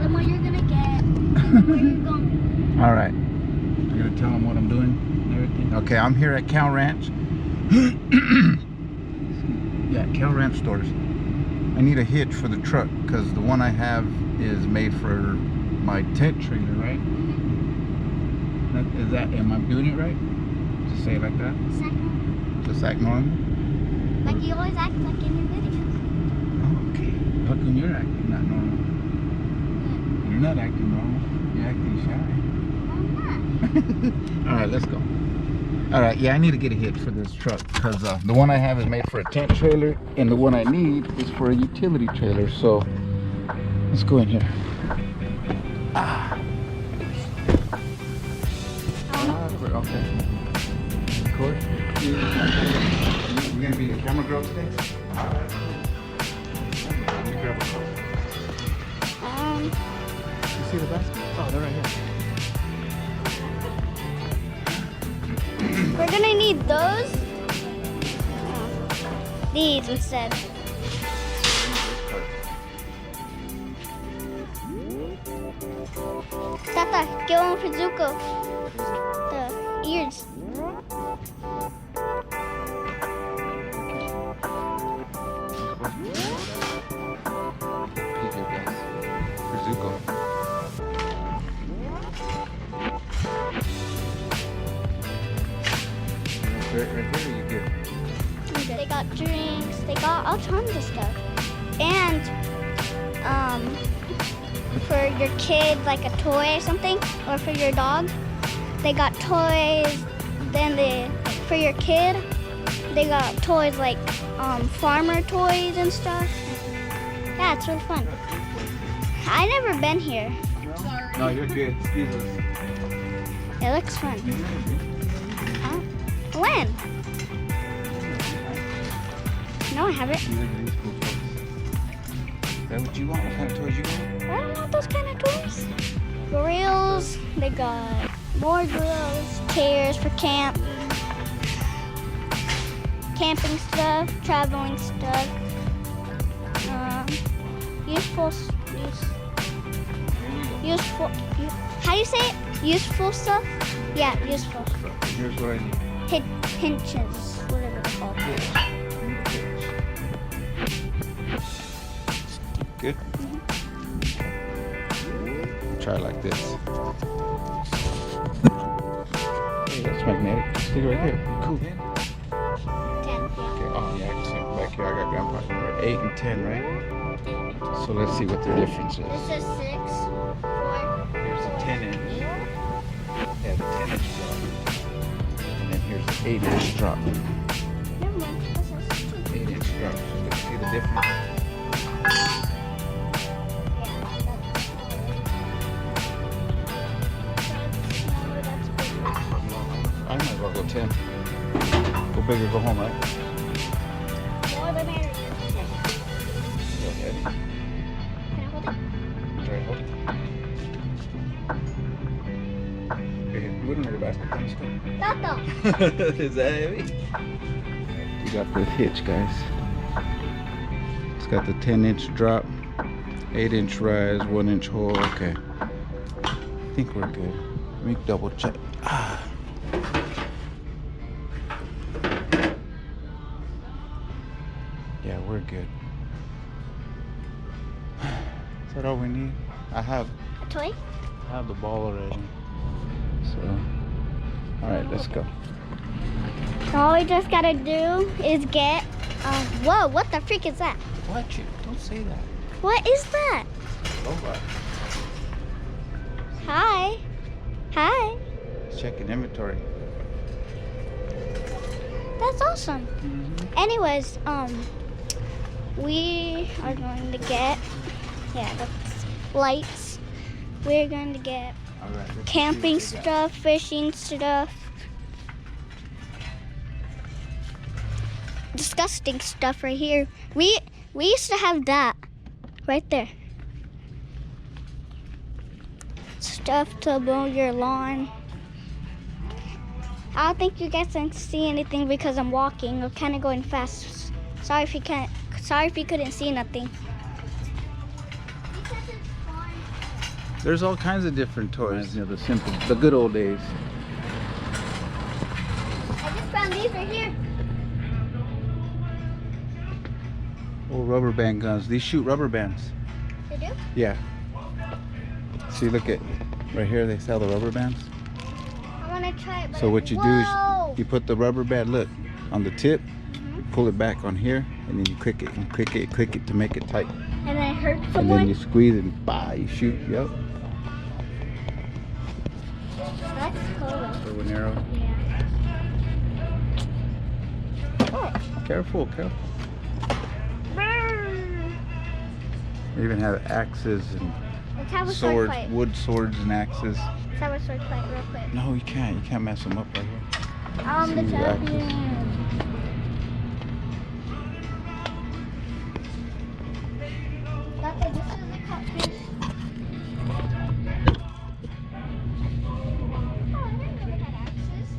them what you're gonna get and where you're going. All right. I'm gonna tell them what I'm doing and everything. Okay, I'm here at Cow Ranch. Yeah, Cow Ranch stores. I need a hitch for the truck because the one I have is made for my tent trailer, right? Is that, am I doing it right? Just say it like that? Just act normal? Like you always act like in your videos. Oh, okay. How come you're acting not normal? You're not acting normal. You're acting shy. I'm not. Alright, let's go. Alright, yeah, I need to get a hitch for this truck because the one I have is made for a tent trailer and the one I need is for a utility trailer. So let's go in here. Okay. Of course. You're gonna be the camera girl today? Alright. Let me grab a cup. You see the basket? Oh, they're right here. We're gonna need those. These instead. Tata, get one for Zuko. The ears. For Zuko. Right here you get. They got drinks. They got all tons of stuff. And for your kid, like a toy or something, or for your dog, they got toys. Then for your kid, they got toys like farmer toys and stuff. Yeah, it's really fun. I never been here. No, you're good. Excuse us. It looks fun. Huh? When? No, I haven't. Is that what you want? What kind of toys you want? I don't want those kind of toys. Grills. They got more grills. Chairs for camp. Camping stuff. Traveling stuff. Useful. How do you say it? Useful stuff? Yeah, useful. Here's what I need. Hinges. Whatever they're called. Good? Try it like this. Hey, that's magnetic. Stick it right there. Cool. 10. Okay. Oh, yeah, I can see it back here. I got grandpa's number 8 and 10, right? So let's see what the difference is. This is 6, 4. Here's a 10 inch. Yeah, the 10 inch drop. And then here's the 8 inch drop. Never mind. This is 2. 8 inch drop. So let's see the difference. I might as well go 10. Go big or go home, right? More the merrier. Go ahead. Can I hold it? Try to hold it. Here, put it in the basket. Tato. Is that heavy? You got the hitch, guys. It's got the 10 inch drop, 8 inch rise, 1 inch hole. Okay. I think we're good. Let me double check. Yeah, we're good. Is that all we need? I have A toy? the ball already. So, all right, let's go. All we just gotta do is get. Whoa! What the freak is that? Watch it. Don't say that. What is that? Robot. Hi. Hi. Checking inventory. That's awesome. Anyways, we are going to get the lights. We're going to get All right, let's camping see what we got. stuff, fishing stuff, disgusting stuff right here. We used to have that right there. Stuff to mow your lawn. I don't think you guys can see anything because I'm walking. I'm kind of going fast. Sorry if you couldn't see nothing. There's all kinds of different toys. You know, the good old days. I just found these right here. Old rubber band guns. These shoot rubber bands. They do? Yeah. See, look at right here. They sell the rubber bands. I want to try it. But So what you do is you put the rubber band, look, on the tip. You pull it back on here, and then you click it and click it to make it tight. And then it hurts And someone. then you squeeze it and you shoot. Yep. That's cool. Bow and arrow. Yeah. Oh. Careful, careful. They even have axes and Let's have a sword swords, fight. wood swords and axes. Let's have a sword fight real quick. No, you can't. You can't mess them up right here. I'm the See, champion. Doctor, this is the cupcake. Oh, I didn't know they had axes.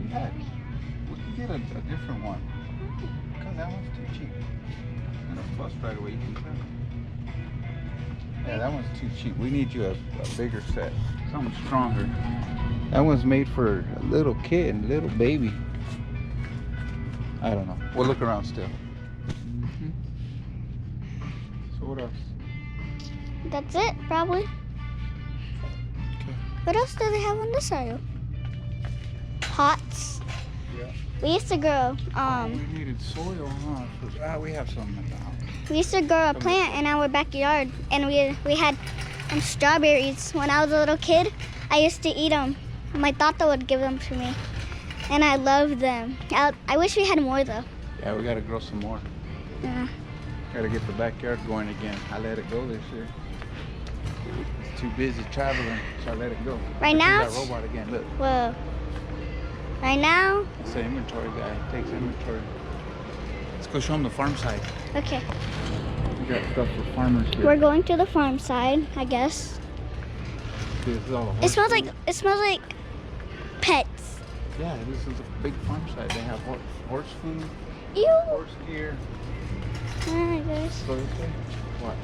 We can get a different one. Because that one's too cheap. And a bus right away, you can tell. Yeah, that one's too cheap. We need you a bigger set. Something stronger. That one's made for a little kid, a little baby. I don't know. We'll look around still. So what else? That's it, probably. Okay. What else do they have on this aisle? Pots. Yeah. We used to grow, We needed soil, huh? We have some at the house. we used to grow a plant in our backyard, and we had strawberries. When I was a little kid, I used to eat them. My tata would give them to me, and I loved them. I wish we had more though. Yeah, we gotta grow some more. Yeah. Gotta get the backyard going again. I let it go this year. It's too busy traveling, so I let it go. Right Look now at that robot again. Look, Whoa. Right now, that's the inventory guy. He takes inventory. Let's go show him the farm side. okay. We got stuff for farmers here. We're going to the farm side, I guess. This is all the It smells horse like food. pets. Yeah, this is a big farm side. They have horse food, Ew. horse gear. Hi guys. Go this way. What?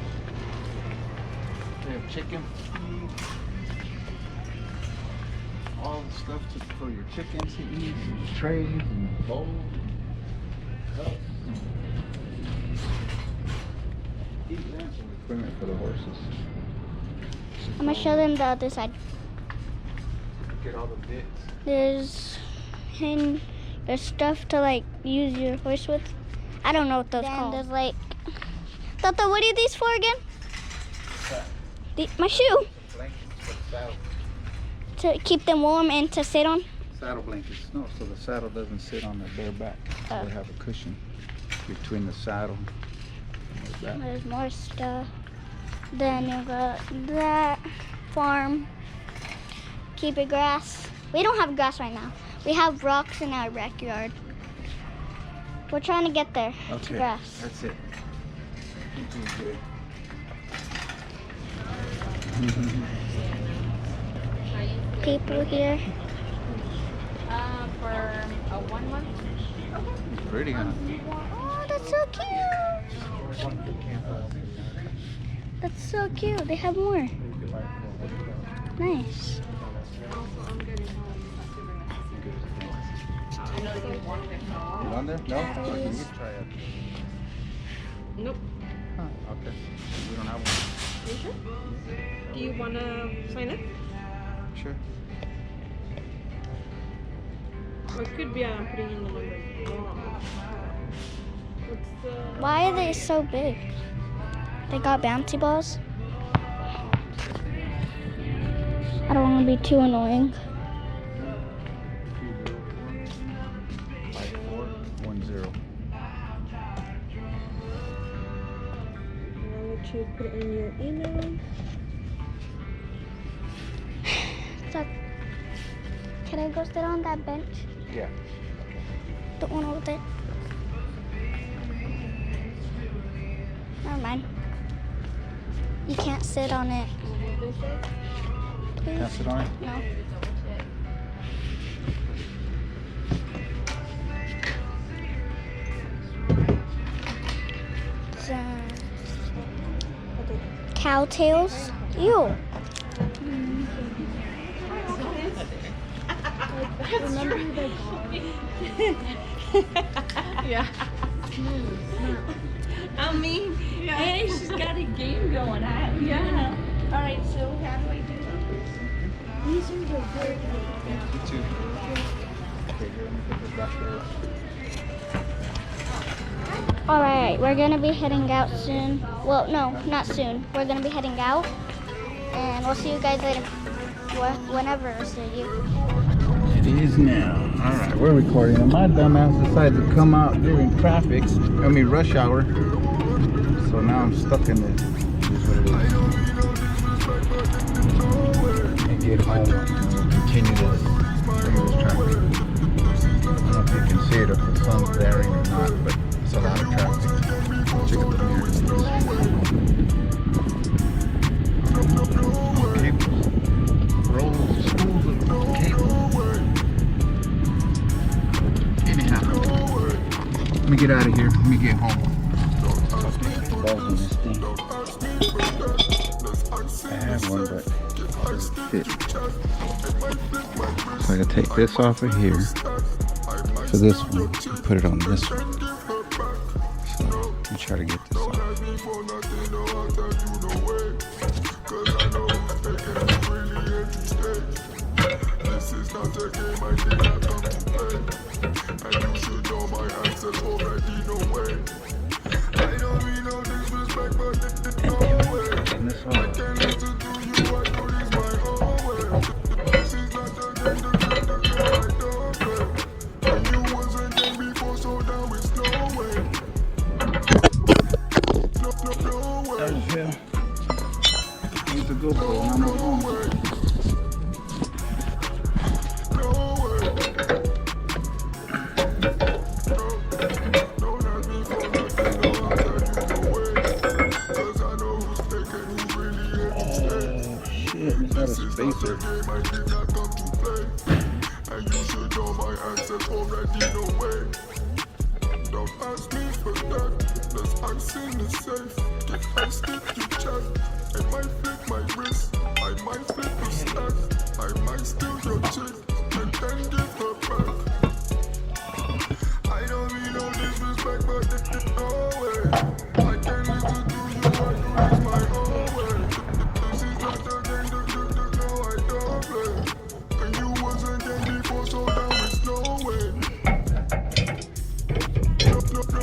They have chicken feed. All the stuff for your chickens to eat. Trays and bowls. Cups. Equipment for the horses. I'm gonna show them the other side. Get all the bits. There's stuff to like use your horse with. I don't know what those called. There's like, Tata, what are these for again? My shoe. Blankets for the saddle. To keep them warm and to sit on. Saddle blankets. No, so the saddle doesn't sit on their bare back. So they have a cushion between the saddle and the back. There's more stuff. Then you got that farm. Keep it grass. We don't have grass right now. We have rocks in our backyard. We're trying to get there to Okay, grass. that's it. You're doing good. People here. For a 1 month. It's pretty, huh? Oh, that's so cute. That's so cute. They have more. Nice. You on there? No? Okay, you can try it. Nope. Huh, okay. We don't have one. Are you sure? Do you want to sign up? Sure. Or it could be putting in the number wrong. What's the... Why are they so big? They got bouncy balls. I don't want to be too annoying. 5410. I'll let you put it in your email. So, can I go sit on that bench? Yeah. The one over there. Never mind. You can't sit on it. Please? Pass it on it? No. So, cow tails. Ew. Yeah. I mean, hey, she's got a game going. Yeah. All right, so how do I do this? These are the very All right, we're gonna be heading out soon. Well, no, not soon. We're gonna be heading out, and we'll see you guys later. Whenever I see you. It is now. All right, we're recording. And my dumbass decided to come out during traffic. I mean rush hour. So now I'm stuck in this. Here's what it is. And get home. Continue this. Bring this traffic. I don't know if you can see it if the sun's glaring or not, but it's a lot of traffic. Check out the mirrors. Cables. Rolls, spools of cable. Anyhow, let me get out of here. Let me get home. This thing. I have one, but it doesn't fit. So I gotta take this off of here for this one and put it on this one. So let me try to get this off. Use the GoPro and I'm home. It's not a spacer. And you should know my answers already know way. Don't ask me for that. There's ice in the safe. Get ice if you check. I might flip my wrist. I might flip the stack. I might steal your chick and then give her back. I don't mean no disrespect, but it's no way. I can't listen to you. I do this my own way. This is not the game. No, I don't play. And you wasn't game before, so now it's no way.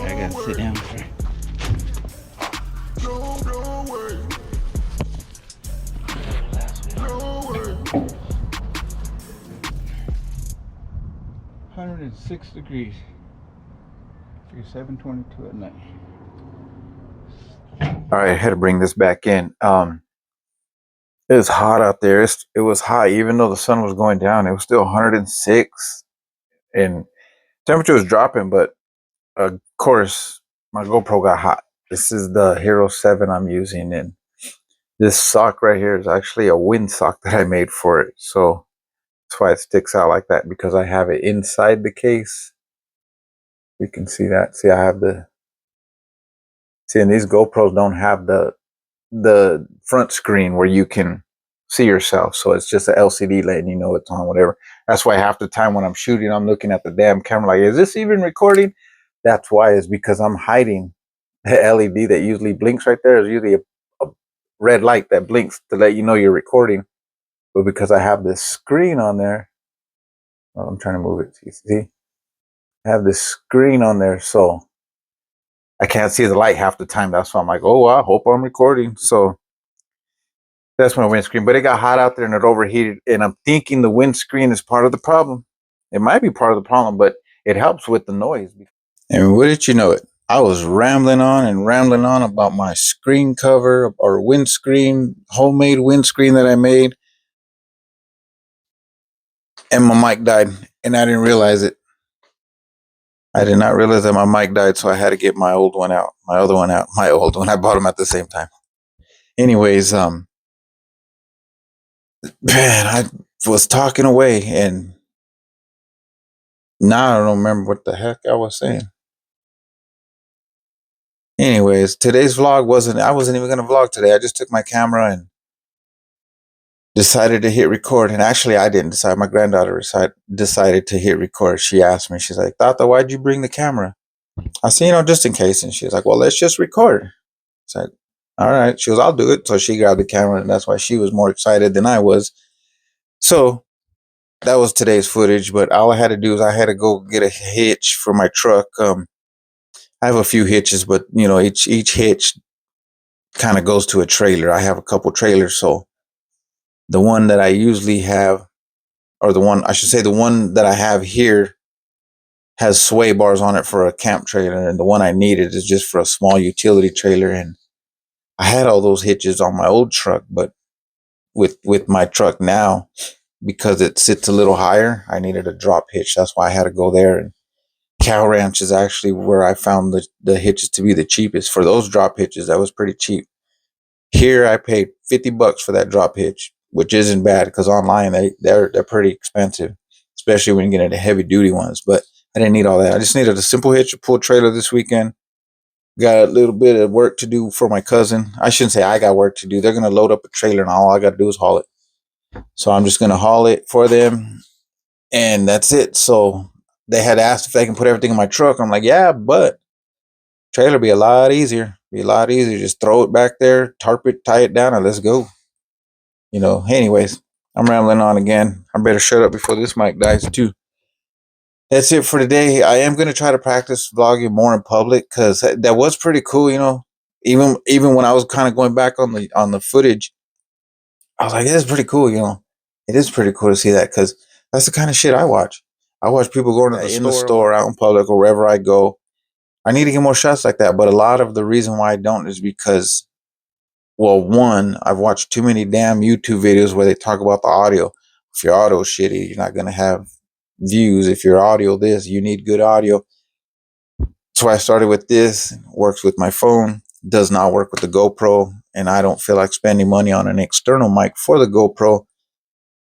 I gotta sit down for it. No way. No way. 106 degrees. Figure 7:22 at night. All right, I had to bring this back in. It's hot out there. It was hot, even though the sun was going down. It was still 106, and temperature was dropping. But of course, my GoPro got hot. This is the Hero 7 I'm using, and this sock right here is actually a wind sock that I made for it. So that's why it sticks out like that, because I have it inside the case. You can see that. See, I have and these GoPros don't have the front screen where you can see yourself. So it's just an LCD letting you know it's on, whatever. That's why half the time when I'm shooting, I'm looking at the damn camera like, is this even recording? That's why, is because I'm hiding the LED that usually blinks right there. Is usually a red light that blinks to let you know you're recording. But because I have this screen on there, well, I'm trying to move it. See? I have this screen on there, so I can't see the light half the time. That's why I'm like, oh, I hope I'm recording. So that's my windscreen. But it got hot out there and it overheated. And I'm thinking the windscreen is part of the problem. It might be part of the problem, but it helps with the noise. And wouldn't you know it, I was rambling on about my screen cover or windscreen, homemade windscreen that I made. And my mic died. And I didn't realize it. I did not realize that my mic died, so I had to get my old one out, my other one out, my old one. I bought them at the same time. Anyways, man, I was talking away, and now I don't remember what the heck I was saying. Anyways, today's vlog I wasn't even gonna vlog today. I just took my camera and decided to hit record. And actually, I didn't decide. My granddaughter decided to hit record. She asked me, she's like, Tata, why'd you bring the camera? I said, just in case. And she's like, well, let's just record. I said, all right. She goes, I'll do it. So she grabbed the camera, and that's why she was more excited than I was. So that was today's footage. But all I had to do is I had to go get a hitch for my truck. I have a few hitches, but each hitch kind of goes to a trailer. I have a couple trailers, so the one that I usually have, or the one that I have here has sway bars on it for a camp trailer, and the one I needed is just for a small utility trailer. And I had all those hitches on my old truck, but with my truck now, because it sits a little higher, I needed a drop hitch. That's why I had to go there. And Cow Ranch is actually where I found the hitches to be the cheapest. For those drop hitches, that was pretty cheap. Here I paid $50 for that drop hitch, which isn't bad, because online they're pretty expensive, especially when you get into heavy duty ones. But I didn't need all that. I just needed a simple hitch to pull trailer this weekend. Got a little bit of work to do for my cousin. I shouldn't say I got work to do. They're gonna load up a trailer, and all I got to do is haul it. So I'm just gonna haul it for them, and that's it. So they had asked if they can put everything in my truck. I'm like, yeah, but trailer be a lot easier. Be a lot easier. Just throw it back there, tarp it, tie it down, and let's go. Anyways, I'm rambling on again. I better shut up before this mic dies too. That's it for today. I am going to try to practice vlogging more in public, because that was pretty cool. Even when I was kind of going back on the footage, I was like, it is pretty cool. It is pretty cool to see that, because that's the kind of shit I watch. I watch people going in the store, out in public, or wherever I go. I need to get more shots like that. But a lot of the reason why I don't is because, well, one, I've watched too many damn YouTube videos where they talk about the audio. If your audio is shitty, you're not going to have views. If your audio this, you need good audio. That's why I started with this. Works with my phone. Does not work with the GoPro. And I don't feel like spending money on an external mic for the GoPro.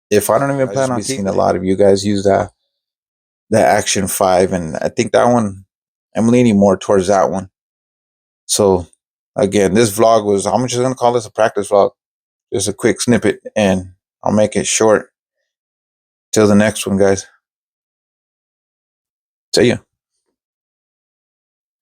If I don't even plan on seeing a lot of you guys use the Action 5. And I think that one, I'm leaning more towards that one. So again, this vlog was, I'm just going to call this a practice vlog. Just a quick snippet, and I'll make it short. Till the next one, guys. See ya.